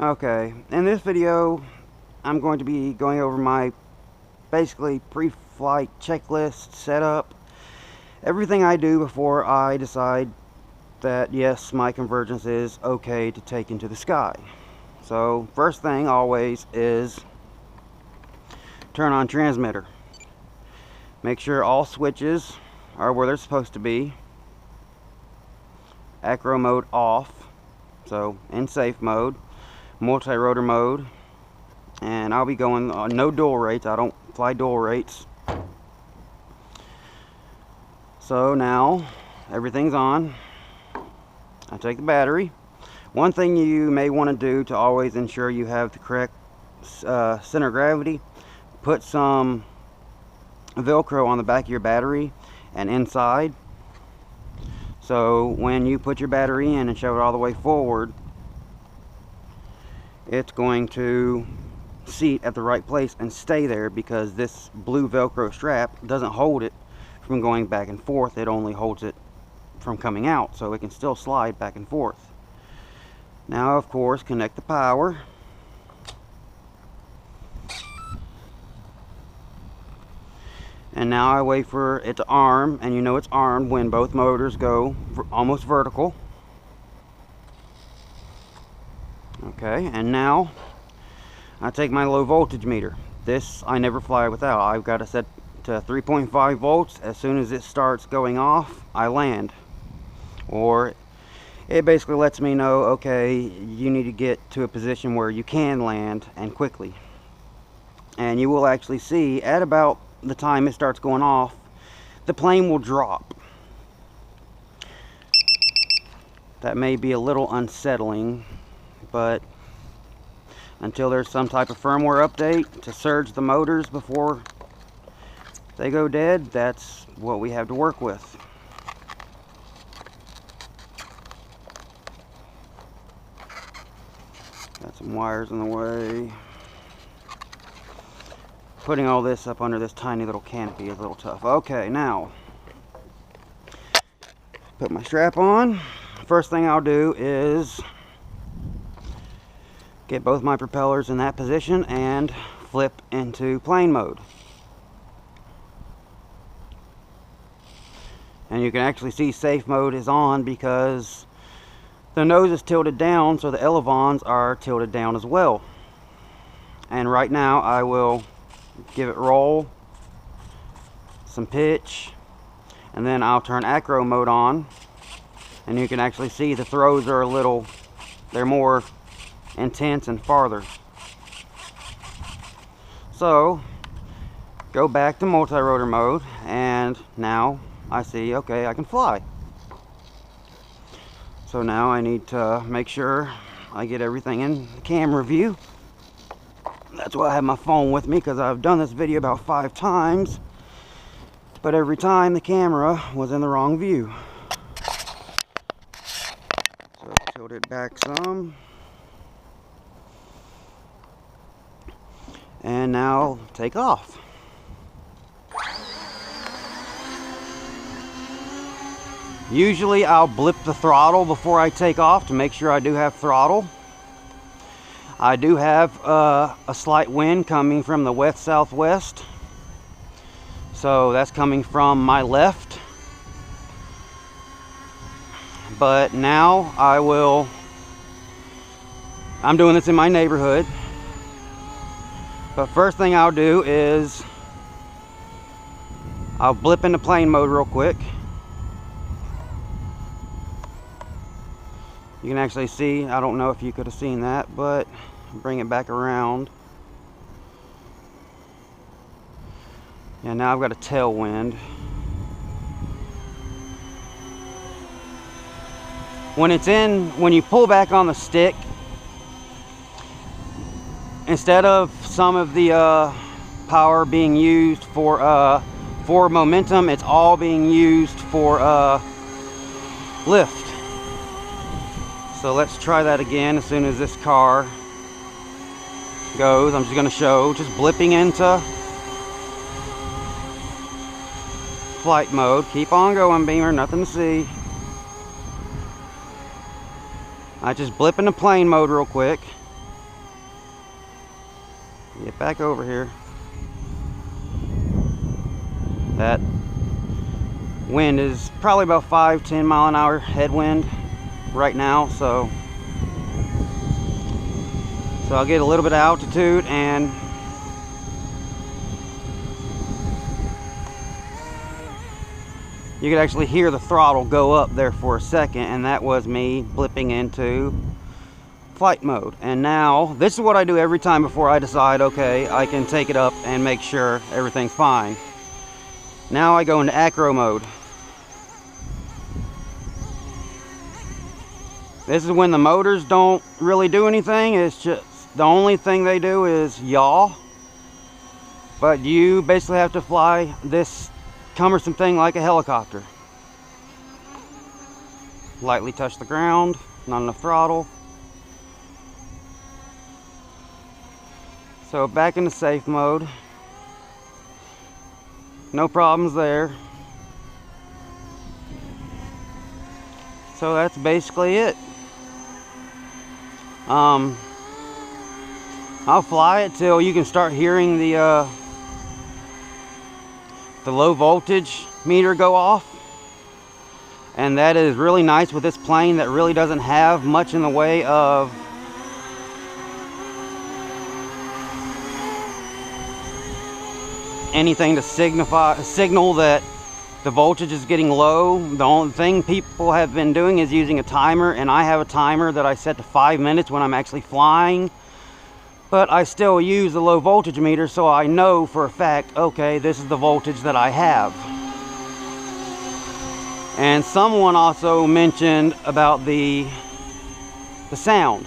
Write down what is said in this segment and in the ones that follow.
Okay, in this video I'm going to be going over my basically pre-flight checklist setup, everything I do before I decide that yes, my convergence is okay to take into the sky. So first thing always is turn on transmitter. Make sure all switches are where they're supposed to be. Acro mode off, so in safe mode. Multi-rotor mode, and I'll be going on no dual rates. I don't fly dual rates. So now everything's on. I take the battery. One thing you may want to do to always ensure you have the correct center of gravity, put some Velcro on the back of your battery and inside, so when you put your battery in and shove it all the way forward, it's going to seat at the right place and stay there, because this blue Velcro strap doesn't hold it from going back and forth. It only holds it from coming out, so it can still slide back and forth. Now, of course, connect the power. And now I wait for it to arm, and you know it's armed when both motors go almost vertical. Okay, and now I take my low voltage meter. This I never fly without. I've got it set to 3.5 volts. As soon as it starts going off, I land. Or it basically lets me know, okay, you need to get to a position where you can land, and quickly. And you will actually see at about the time it starts going off, the plane will drop. That may be a little unsettling, but until there's some type of firmware update to surge the motors before they go dead, that's what we have to work with. Got some wires in the way. Putting all this up under this tiny little canopy is a little tough. Okay, now put my strap on. First thing I'll do is get both my propellers in that position and flip into plane mode. And you can actually see safe mode is on because the nose is tilted down, so the elevons are tilted down as well. And right now I will give it roll, some pitch, and then I'll turn acro mode on, and you can actually see the throws are they're more intense and farther. So go back to multi-rotor mode, and now I see, okay, I can fly. So now I need to make sure I get everything in the camera view. That's why I have my phone with me, because I've done this video about 5 times, but every time the camera was in the wrong view. So tilt it back some. And now take off. Usually I'll blip the throttle before I take off to make sure I do have throttle. I do have a slight wind coming from the west-southwest, so that's coming from my left. But now I'm doing this in my neighborhood. But first thing I'll do is I'll blip into plane mode real quick. You can actually see, I don't know if you could have seen that, but bring it back around. Yeah, now I've got a tailwind. When you pull back on the stick, instead of some of the power being used for momentum, it's all being used for lift. So let's try that again as soon as this car goes. I'm just going to show, just blipping into flight mode. Keep on going, Beamer, nothing to see. I just blip into plane mode real quick. Get back over here. That wind is probably about 5-10 mile an hour headwind right now, so I'll get a little bit of altitude, and you could actually hear the throttle go up there for a second, and that was me blipping into flight mode. And now this is what I do every time before I decide, okay, I can take it up and make sure everything's fine. Now I go into acro mode. This is when the motors don't really do anything. It's just the only thing they do is yaw, but you basically have to fly this cumbersome thing like a helicopter. Lightly touch the ground, not enough throttle. So back into safe mode. No problems there. So that's basically it. I'll fly it till you can start hearing the low voltage meter go off, and that is really nice with this plane that really doesn't have much in the way of anything to signal that the voltage is getting low. The only thing people have been doing is using a timer, and I have a timer that I set to 5 minutes when I'm actually flying, but I still use the low voltage meter so I know for a fact, okay, this is the voltage that I have. And someone also mentioned about the sound,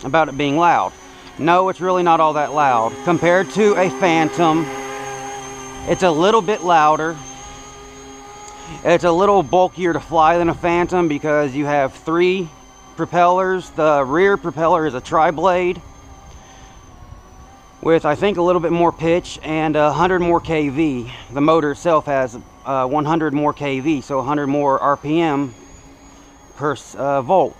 about it being loud. No, it's really not all that loud. Compared to a Phantom, it's a little bit louder. It's a little bulkier to fly than a Phantom because you have 3 propellers. The rear propeller is a tri-blade with, I think, a little bit more pitch and 100 more kV. The motor itself has 100 more kV, so 100 more RPM per volt.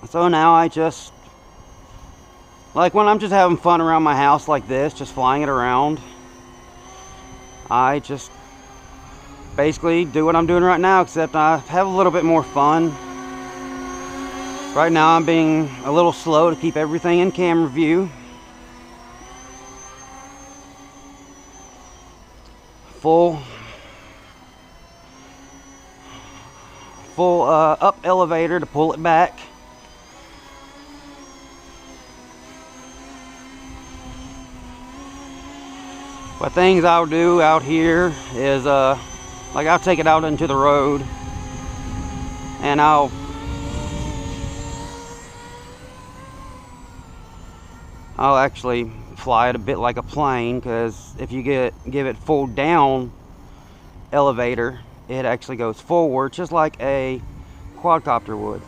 So now I just, like when I'm just having fun around my house like this, just flying it around, I just basically do what I'm doing right now, except I have a little bit more fun. Right now I'm being a little slow to keep everything in camera view. Full up elevator to pull it back. But things I'll do out here is like I'll take it out into the road, and I'll actually fly it a bit like a plane, because if you give it full down elevator, it actually goes forward just like a quadcopter would.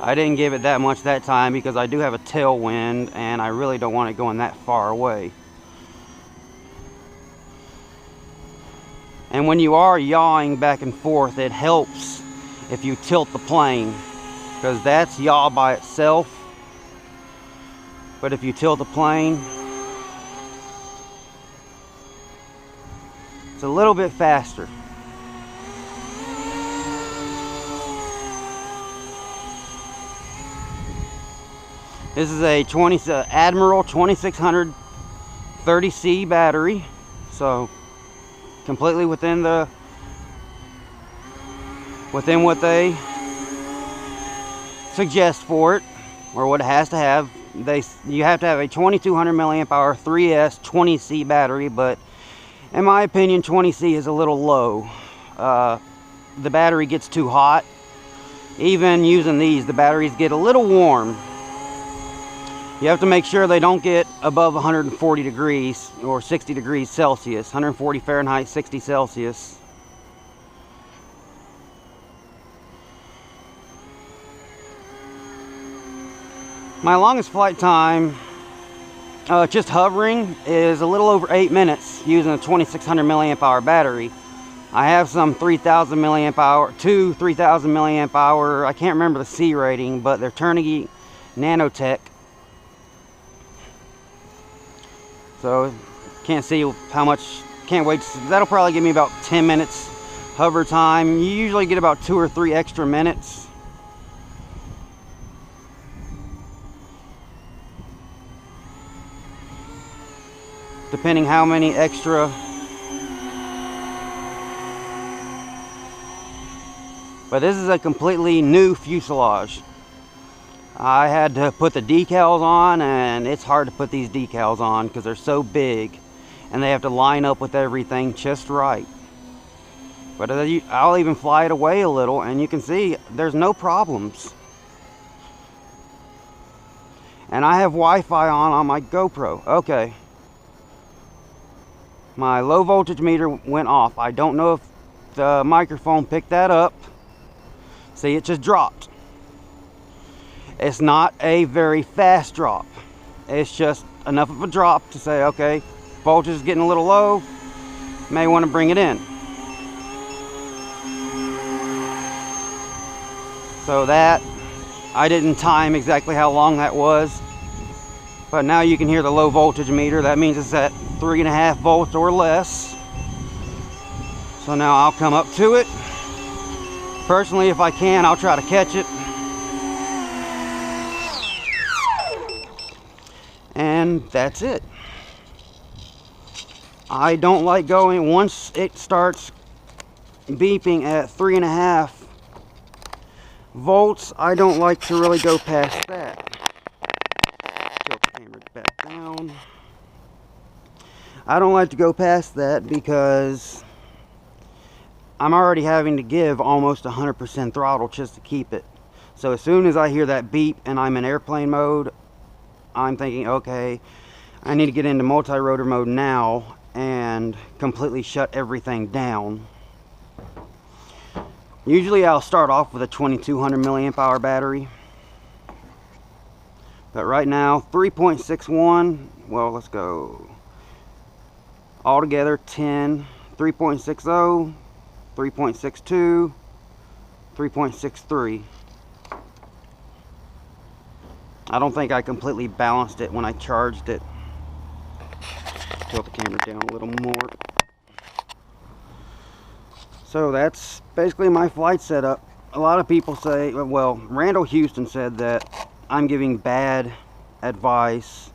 I didn't give it that much that time because I do have a tailwind and I really don't want it going that far away. And when you are yawing back and forth, it helps if you tilt the plane, because that's yaw by itself. But if you tilt the plane, it's a little bit faster. This is a Admiral 2600 30C battery, so completely within what they suggest for it, or what it has to have. You have to have a 2200 milliamp hour 3S 20C battery, but in my opinion 20C is a little low. The battery gets too hot. Even using these, the batteries get a little warm. You have to make sure they don't get above 140 degrees or 60 degrees Celsius, 140 Fahrenheit, 60 Celsius. My longest flight time, just hovering, is a little over 8 minutes using a 2600 milliamp hour battery. I have some 3000 milliamp hour, two 3000 milliamp hour, I can't remember the C rating, but they're Carnegie nanotech. So can't see how much, can't wait. That'll probably give me about 10 minutes hover time. You usually get about 2 or 3 extra minutes. Depending how many extra. But this is a completely new fuselage. I had to put the decals on, and it's hard to put these decals on because they're so big and they have to line up with everything just right. But I'll even fly it away a little and you can see there's no problems. And I have Wi-Fi on my GoPro. Okay. My low voltage meter went off. I don't know if the microphone picked that up. See, it just dropped. It's not a very fast drop. It's just enough of a drop to say, okay, voltage is getting a little low. May want to bring it in. So that, I didn't time exactly how long that was. But now you can hear the low voltage meter. That means it's at 3.5 volts or less. So now I'll come up to it. Personally, if I can, I'll try to catch it. And that's it. I don't like going, once it starts beeping at 3.5 volts, I don't like to really go past that. Tilt the camera back down. I don't like to go past that because I'm already having to give almost 100% throttle just to keep it. So as soon as I hear that beep and I'm in airplane mode, I'm thinking, okay, I need to get into multi-rotor mode now and completely shut everything down. Usually I'll start off with a 2200 milliamp hour battery. But right now, 3.61, well, let's go. Altogether 10, 3.60, 3.62, 3.63. I don't think I completely balanced it when I charged it. Tilt the camera down a little more. So that's basically my flight setup. A lot of people say, well, Randall Houston said that I'm giving bad advice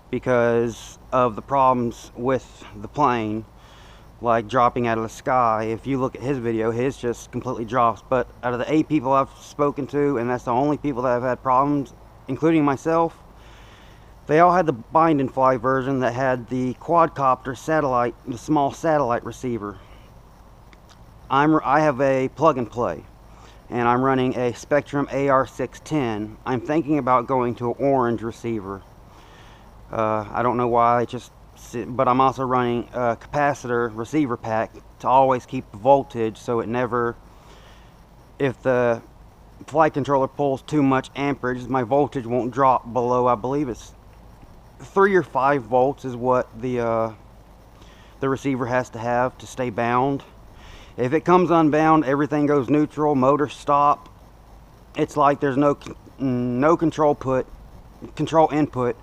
because of the problems with the plane, like dropping out of the sky. If you look at his video, his just completely drops. But out of the 8 people I've spoken to, and that's the only people that have had problems, including myself, they all had the bind and fly version that had the quadcopter satellite, the small satellite receiver. I have a plug and play, and I'm running a Spectrum AR610. I'm thinking about going to an orange receiver. I don't know why, but I'm also running a capacitor receiver pack to always keep the voltage so it never, if the flight controller pulls too much amperage, my voltage won't drop below, I believe it's 3 or 5 volts is what the receiver has to have to stay bound. If it comes unbound, everything goes neutral, motor stop. It's like there's no control input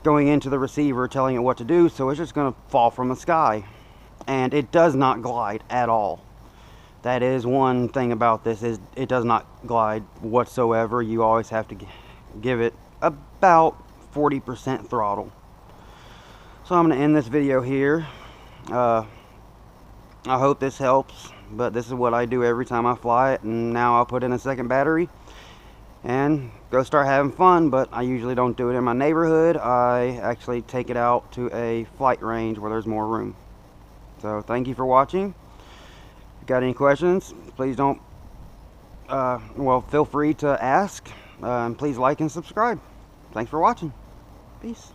going into the receiver telling it what to do, so it's just going to fall from the sky. And it does not glide at all. That is one thing about this, is it does not glide whatsoever. You always have to give it about 40% throttle. So I'm going to end this video here. I hope this helps, but this is what I do every time I fly it, and now I'll put in a second battery and go start having fun. But I usually don't do it in my neighborhood. I actually take it out to a flight range where there's more room. So thank you for watching. If you got any questions, please don't feel free to ask, and please like and subscribe. Thanks for watching. Peace.